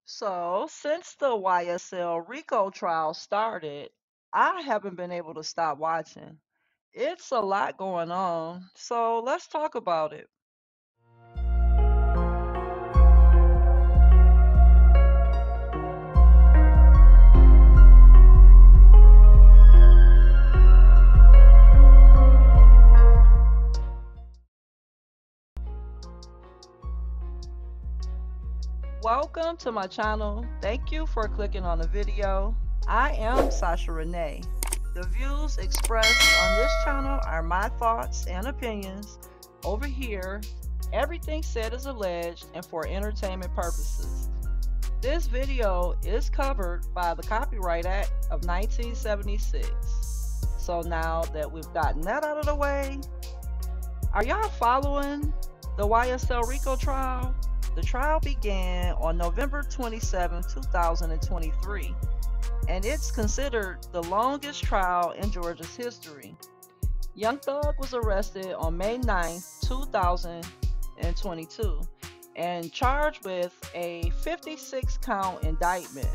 So, since the YSL RICO trial started, I haven't been able to stop watching. It's a lot going on, so let's talk about it. Welcome to my channel. Thank you for clicking on the video. I am Sasha Renee. The views expressed on this channel are my thoughts and opinions. Over here, everything said is alleged and for entertainment purposes. This video is covered by the Copyright Act of 1976. So now that we've gotten that out of the way, are y'all following the YSL RICO trial? The trial began on November 27, 2023, and it's considered the longest trial in Georgia's history. Young Thug was arrested on May 9, 2022, and charged with a 56-count indictment.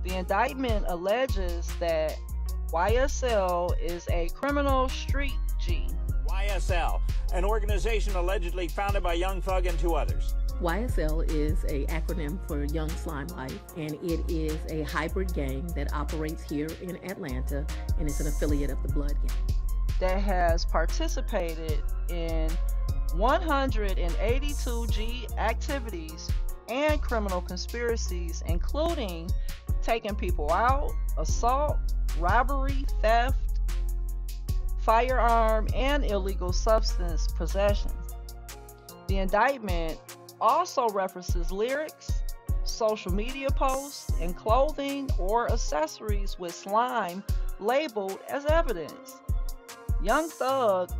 The indictment alleges that YSL is a criminal street G. YSL, an organization allegedly founded by Young Thug and two others. YSL is an acronym for Young Slime Life, and it is a hybrid gang that operates here in Atlanta, and it's an affiliate of the Blood Gang. That has participated in 182 G activities and criminal conspiracies, including taking people out, assault, robbery, theft, firearm, and illegal substance possession. The indictment also references lyrics, social media posts, and clothing or accessories with slime labeled as evidence. Young Thug,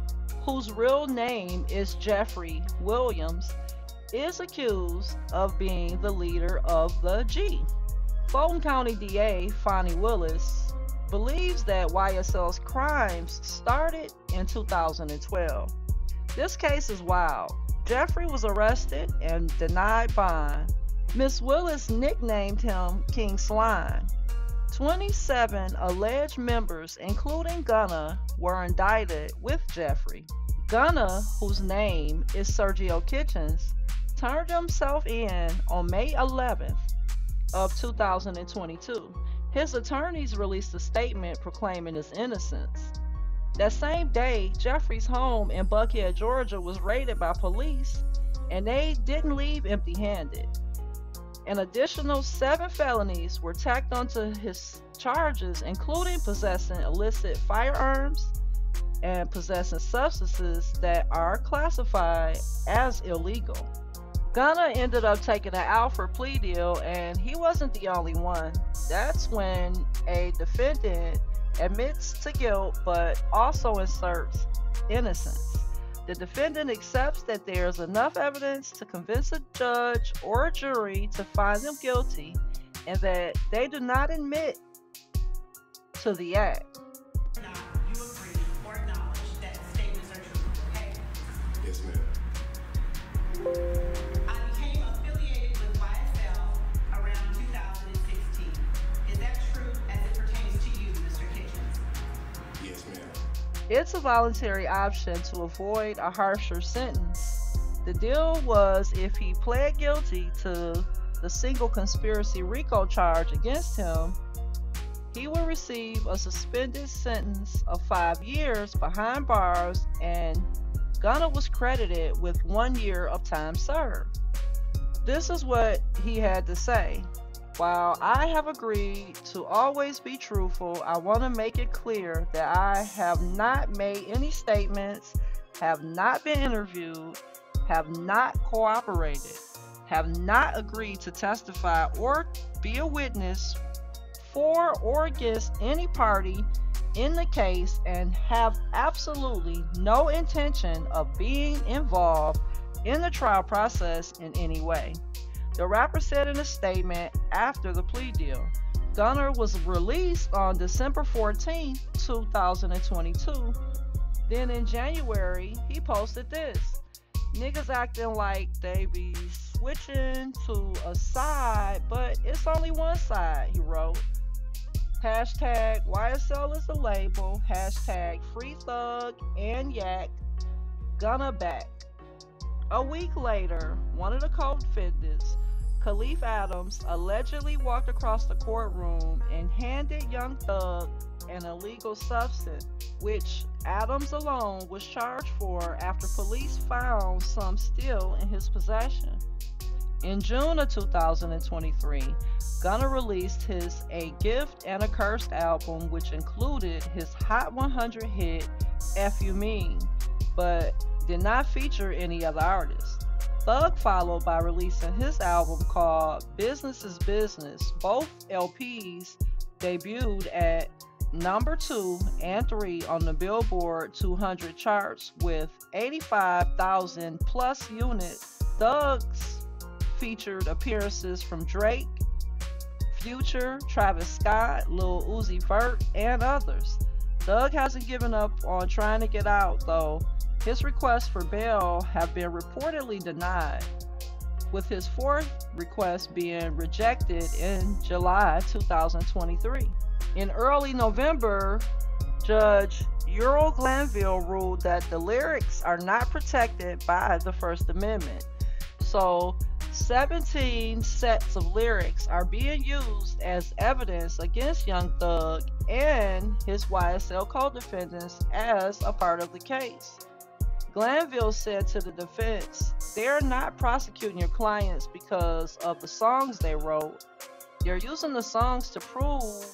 whose real name is Jeffrey Williams, is accused of being the leader of the G. Fulton County DA Fonnie Willis believes that YSL's crimes started in 2012. This case is wild. Jeffrey was arrested and denied bond. Miss Willis nicknamed him King Slime. 27 alleged members, including Gunna, were indicted with Jeffrey. Gunna, whose name is Sergio Kitchens, turned himself in on May 11th of 2022. His attorneys released a statement proclaiming his innocence. That same day, Jeffrey's home in Buckhead, Georgia was raided by police, and they didn't leave empty-handed. An additional 7 felonies were tacked onto his charges, including possessing illicit firearms and possessing substances that are classified as illegal. Gunna ended up taking an Alford plea deal, and he wasn't the only one. That's when a defendant admits to guilt but also asserts innocence. The defendant accepts that there is enough evidence to convince a judge or a jury to find them guilty and that they do not admit to the act. You agree or acknowledge that statements are true, okay? Yes, ma'am. I became affiliated with YSL around 2016. Is that true as it pertains to you, Mr. Kitchens? Yes, ma'am. It's a voluntary option to avoid a harsher sentence. The deal was if he pled guilty to the single conspiracy RICO charge against him, he would receive a suspended sentence of 5 years behind bars, and Gunna was credited with 1 year of time served. This is what he had to say. While I have agreed to always be truthful, I want to make it clear that I have not made any statements, have not been interviewed, have not cooperated, have not agreed to testify or be a witness for or against any party in the case, and have absolutely no intention of being involved in the trial process in any way. The rapper said in a statement after the plea deal. Gunna was released on December 14, 2022. Then in January, he posted this. Niggas acting like they be switching to a side, but it's only one side, he wrote. Hashtag YSL is the label. Hashtag Free Thug and Yak Gunna back. A week later, one of the co-defendants, Khalif Adams, allegedly walked across the courtroom and handed Young Thug an illegal substance, which Adams alone was charged for after police found some still in his possession. In June of 2023, Gunna released his A Gift and a Curse album, which included his Hot 100 hit, F You Mean, but did not feature any other artists. Thug followed by releasing his album called Business is Business. Both LPs debuted at number 2 and 3 on the Billboard 200 charts with 85,000 plus units. Thug's featured appearances from Drake, Future, Travis Scott, Lil Uzi Vert, and others. Thug hasn't given up on trying to get out, though. His requests for bail have been reportedly denied, with his fourth request being rejected in July 2023. In early November, Judge Earl Glanville ruled that the lyrics are not protected by the First Amendment. So 17 sets of lyrics are being used as evidence against Young Thug and his YSL co-defendants as a part of the case. Glanville said to the defense, "They're not prosecuting your clients because of the songs they wrote. They're using the songs to prove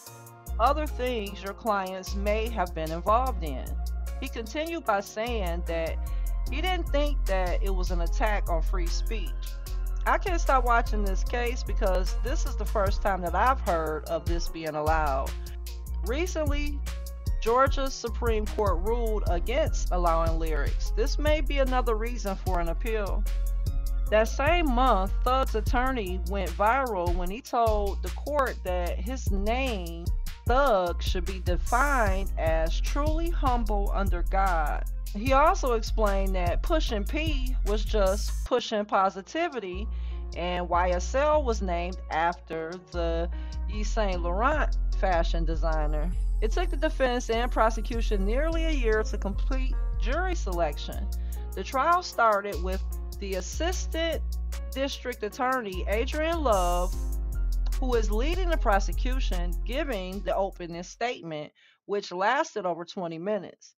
other things your clients may have been involved in." He continued by saying that he didn't think that it was an attack on free speech. I can't stop watching this case because this is the first time that I've heard of this being allowed. Recently, Georgia's Supreme Court ruled against allowing lyrics. This may be another reason for an appeal. That same month, Thug's attorney went viral when he told the court that his name, Thug, should be defined as truly humble under God. He also explained that Pushin P was just pushing positivity, and YSL was named after the Yves Saint Laurent fashion designer. It took the defense and prosecution nearly a year to complete jury selection. The trial started with the Assistant District Attorney Adrian Love, who is leading the prosecution, giving the opening statement, which lasted over 20 minutes.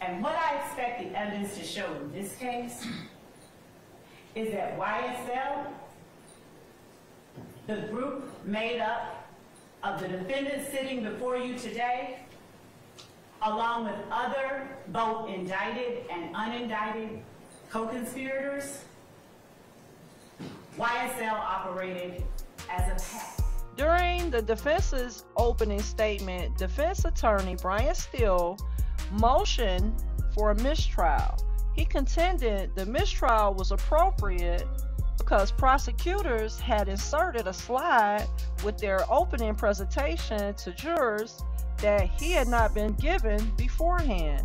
And what I expect the evidence to show in this case is that YSL, the group made up of the defendants sitting before you today, along with other both indicted and unindicted co-conspirators, YSL operated as a pack. During the defense's opening statement, defense attorney Brian Steele motioned for a mistrial. He contended the mistrial was appropriate because prosecutors had inserted a slide with their opening presentation to jurors that he had not been given beforehand,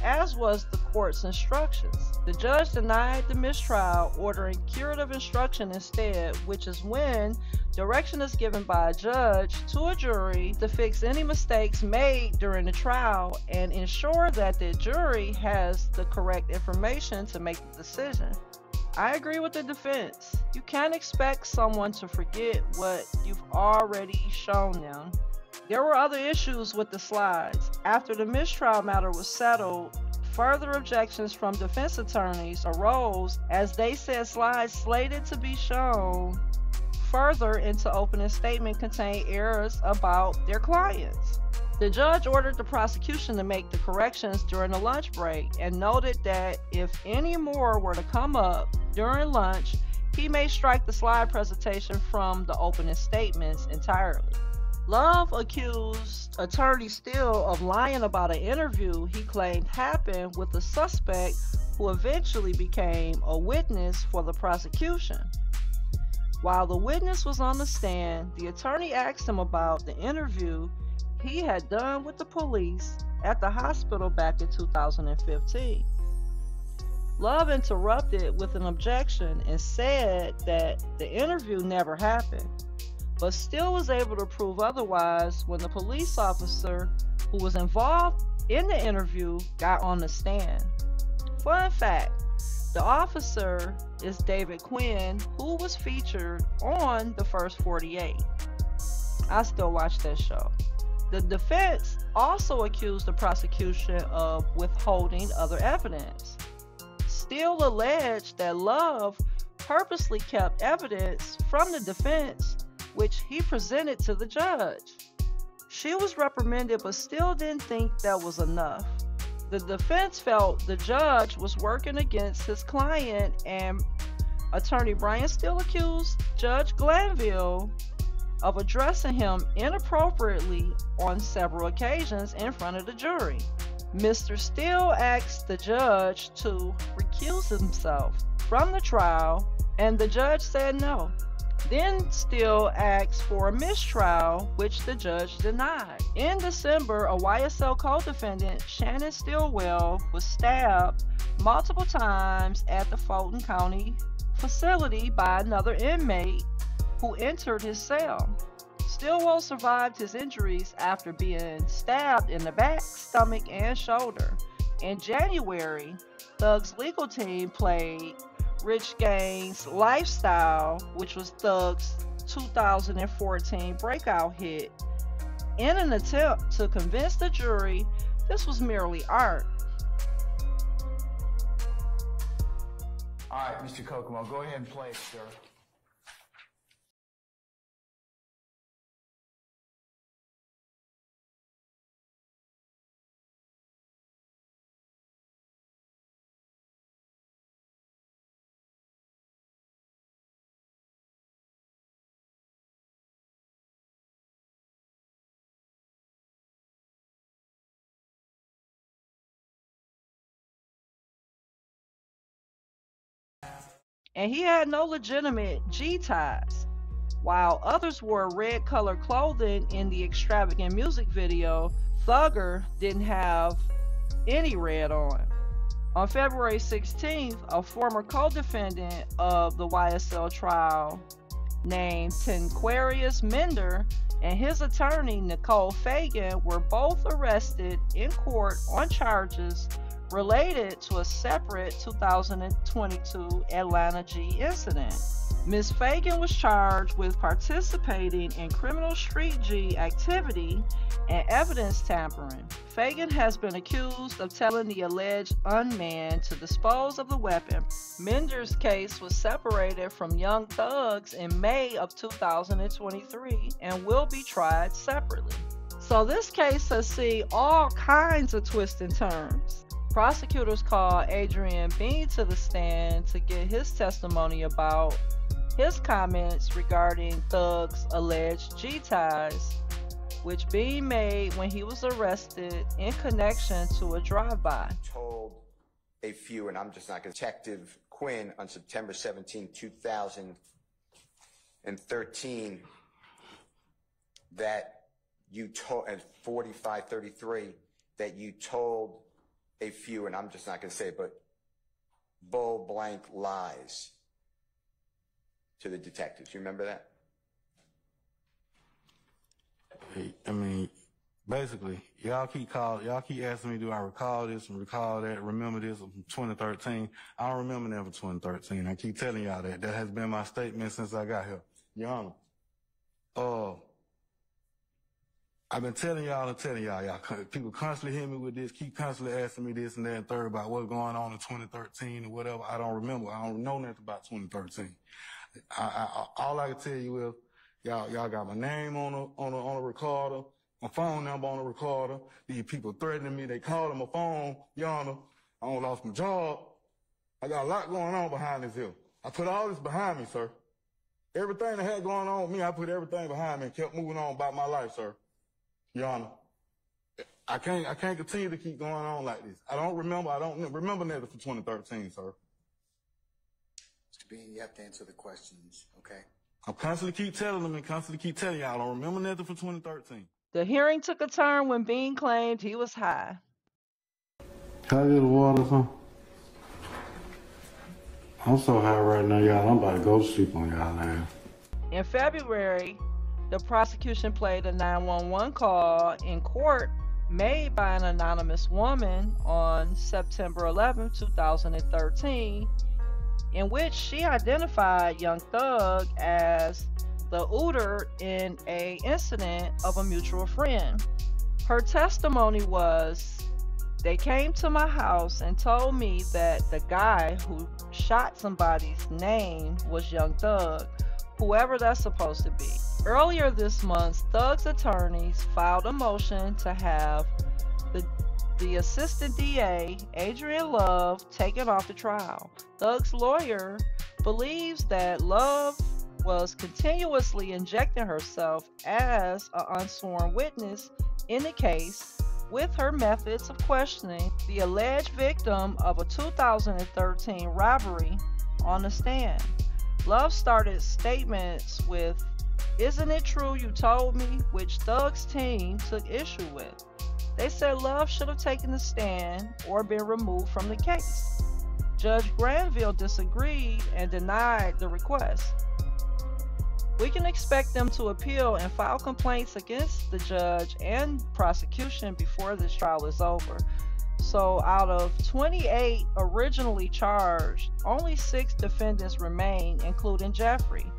as was the court's instructions. The judge denied the mistrial, ordering curative instruction instead, which is when direction is given by a judge to a jury to fix any mistakes made during the trial and ensure that the jury has the correct information to make the decision. I agree with the defense. You can't expect someone to forget what you've already shown them. There were other issues with the slides. After the mistrial matter was settled, further objections from defense attorneys arose as they said slides slated to be shown further into opening statement contained errors about their clients. The judge ordered the prosecution to make the corrections during the lunch break and noted that if any more were to come up during lunch, he may strike the slide presentation from the opening statements entirely. Love accused Attorney Steele of lying about an interview he claimed happened with a suspect who eventually became a witness for the prosecution. While the witness was on the stand, the attorney asked him about the interview he had done with the police at the hospital back in 2015. Love interrupted with an objection and said that the interview never happened, but still was able to prove otherwise when the police officer who was involved in the interview got on the stand. Fun fact, the officer is David Quinn, who was featured on The First 48. I still watch that show. The defense also accused the prosecution of withholding other evidence. Steele alleged that Love purposely kept evidence from the defense, which he presented to the judge. She was reprimanded but still didn't think that was enough. The defense felt the judge was working against his client, and attorney Brian Steele accused Judge Glanville of addressing him inappropriately on several occasions in front of the jury. Mr. Steele asked the judge to recuse himself from the trial, and the judge said no. Then Steele asked for a mistrial, which the judge denied. In December, a YSL co-defendant, Shannon Stillwell, was stabbed multiple times at the Fulton County facility by another inmate who entered his cell. Stillwell survived his injuries after being stabbed in the back, stomach, and shoulder. In January, Thug's legal team played Rich Gang's Lifestyle, which was Thug's 2014 breakout hit, in an attempt to convince the jury this was merely art. All right, Mr. Kokomo, go ahead and play it, sir. And he had no legitimate G ties. While others wore red colored clothing in the extravagant music video, Thugger didn't have any red on. On February 16th, a former co-defendant of the YSL trial named Tenquarius Mender and his attorney Nicole Fagan were both arrested in court on charges related to a separate 2022 Atlanta G incident. Ms. Fagan was charged with participating in criminal street G activity and evidence tampering. Fagan has been accused of telling the alleged unmanned to dispose of the weapon. Mender's case was separated from Young Thug's in May of 2023 and will be tried separately. So this case has seen all kinds of twists and turns. Prosecutors called Adrian Bean to the stand to get his testimony about his comments regarding Thug's alleged G ties, which Bean made when he was arrested in connection to a drive-by. Told a few, and I'm just not going to, Detective Quinn on September 17, 2013, that you told, at 45:33, that you told a few, and I'm just not going to say it, but bull blank lies to the detectives. You remember that? I mean, basically, y'all keep asking me, do I recall this and recall that, remember this from 2013? I don't remember that from 2013. I keep telling y'all that. That has been my statement since I got here. Your Honor, I've been telling y'all, people constantly hit me with this, keep constantly asking me this and that and third about what's going on in 2013 or whatever. I don't remember. I don't know nothing about 2013. All I can tell you is, y'all got my name on a recorder, my phone number on a recorder. These people threatening me. They calling my phone. Your Honor, I done lost my job. I got a lot going on behind this here. I put all this behind me, sir. Everything that had going on with me, I put everything behind me and kept moving on about my life, sir. Your Honor, I can't continue to keep going on like this. I don't remember nothing from 2013, sir. Mr. Bean, you have to answer the questions, okay? I constantly keep telling them and constantly keep telling y'all I don't remember nothing from 2013. The hearing took a turn when Bean claimed he was high. Can I get a water or something? I'm so high right now, y'all. I'm about to go to sleep on y'all ass. In February, the prosecution played a 911 call in court made by an anonymous woman on September 11, 2013, in which she identified Young Thug as the ooter in an incident of a mutual friend. Her testimony was, "They came to my house and told me that the guy who shot somebody's name was Young Thug, whoever that's supposed to be." Earlier this month, Thug's attorneys filed a motion to have the assistant DA, Adrian Love, taken off the trial. Thug's lawyer believes that Love was continuously injecting herself as an unsworn witness in the case with her methods of questioning the alleged victim of a 2013 robbery on the stand. Love started statements with, "Isn't it true you told me?" which Thug's team took issue with. They said Love should have taken the stand or been removed from the case. Judge Granville disagreed and denied the request. We can expect them to appeal and file complaints against the judge and prosecution before this trial is over. So out of 28 originally charged, only 6 defendants remain, including Jeffrey.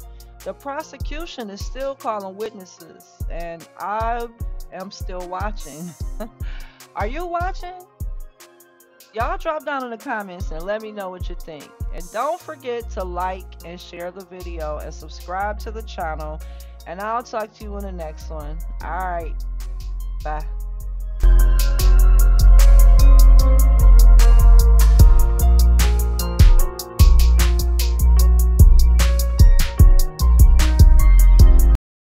The prosecution is still calling witnesses, and I am still watching. Are you watching? Y'all drop down in the comments and let me know what you think. And don't forget to like and share the video and subscribe to the channel. And I'll talk to you in the next one. All right. Bye.